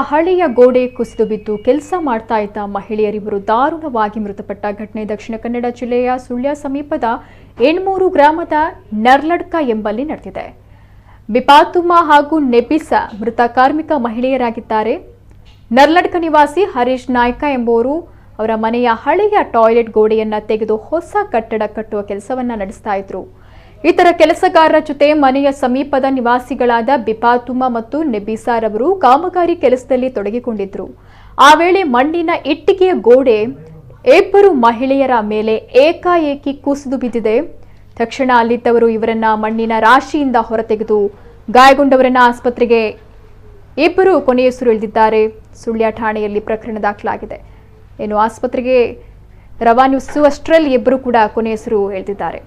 ಹಳೆಯ ಗೋಡೆ ಕುಸಿದು ಬಿದ್ದು ಕೆಲಸ ಮಾಡ್ತಾ ಇದ್ದ ಮಹಿಳೆಯರಿಬ್ಬರು ದಾರುಣವಾಗಿ ಮೃತಪಟ್ಟ ಘಟನೆ ದಕ್ಷಿಣ ಕನ್ನಡ ಜಿಲ್ಲೆಯ ಸುಳ್ಯ ಸಮೀಪದ ಎಣ್ಮೂರು ಗ್ರಾಮದ ನರ್ಲಡ್ಕ ಎಂಬಲ್ಲಿ ನಡೆದಿದೆ. ಬಿಪಾತುಮ್ಮ ಹಾಗೂ ನೆಬಿಸಾ ಮೃತ ಕಾರ್ಮಿಕ ಮಹಿಳೆಯರಾಗಿದ್ದಾರೆ. ನರ್ಲಡ್ಕ ನಿವಾಸಿ ಹರೀಶ್ ನಾಯ್ಕ ಎಂಬುವರು ಅವರ ಮನೆಯ ಹಳೆಯ ಟಾಯ್ಲೆಟ್ ಗೋಡೆಯನ್ನ ತೆಗೆದು ಹೊಸ ಕಟ್ಟಡ ಕಟ್ಟುವ ಕೆಲಸವನ್ನ ನಡೆಸ್ತಾ ಇದ್ರು. ಇತರ ಕೆಲಸಗಾರರ ಜೊತೆ ಮನೆಯ ಸಮೀಪದ ನಿವಾಸಿಗಳಾದ ಬಿಪಾತುಮ್ಮ ಮತ್ತು ನೆಬಿಸಾರವರು ಕಾಮಗಾರಿ ಕೆಲಸದಲ್ಲಿ ತೊಡಗಿಕೊಂಡಿದ್ರು. ಆ ವೇಳೆ ಮಣ್ಣಿನ ಇಟ್ಟಿಗೆಯ ಗೋಡೆ ಇಬ್ಬರು ಮಹಿಳೆಯರ ಮೇಲೆ ಏಕಾಏಕಿ ಕುಸಿದು ಬಿದ್ದಿದೆ. ತಕ್ಷಣ ಅಲ್ಲಿದ್ದವರು ಇವರನ್ನ ಮಣ್ಣಿನ ರಾಶಿಯಿಂದ ಹೊರತೆಗೆದು ಗಾಯಗೊಂಡವರನ್ನ ಆಸ್ಪತ್ರೆಗೆ ಇಬ್ಬರು ಕೊನೆಯುಸಿರು ಎಳೆದಿದ್ದಾರೆ. ಸುಳ್ಯ ಠಾಣೆಯಲ್ಲಿ ಪ್ರಕರಣ ದಾಖಲಾಗಿದೆ. ಆಸ್ಪತ್ರೆಗೆ ರವಾನಿಸುವಷ್ಟರಲ್ಲಿ ಇಬ್ಬರು ಕೂಡ ಕೊನೆಯುಸಿರು ಎಳೆದಿದ್ದಾರೆ.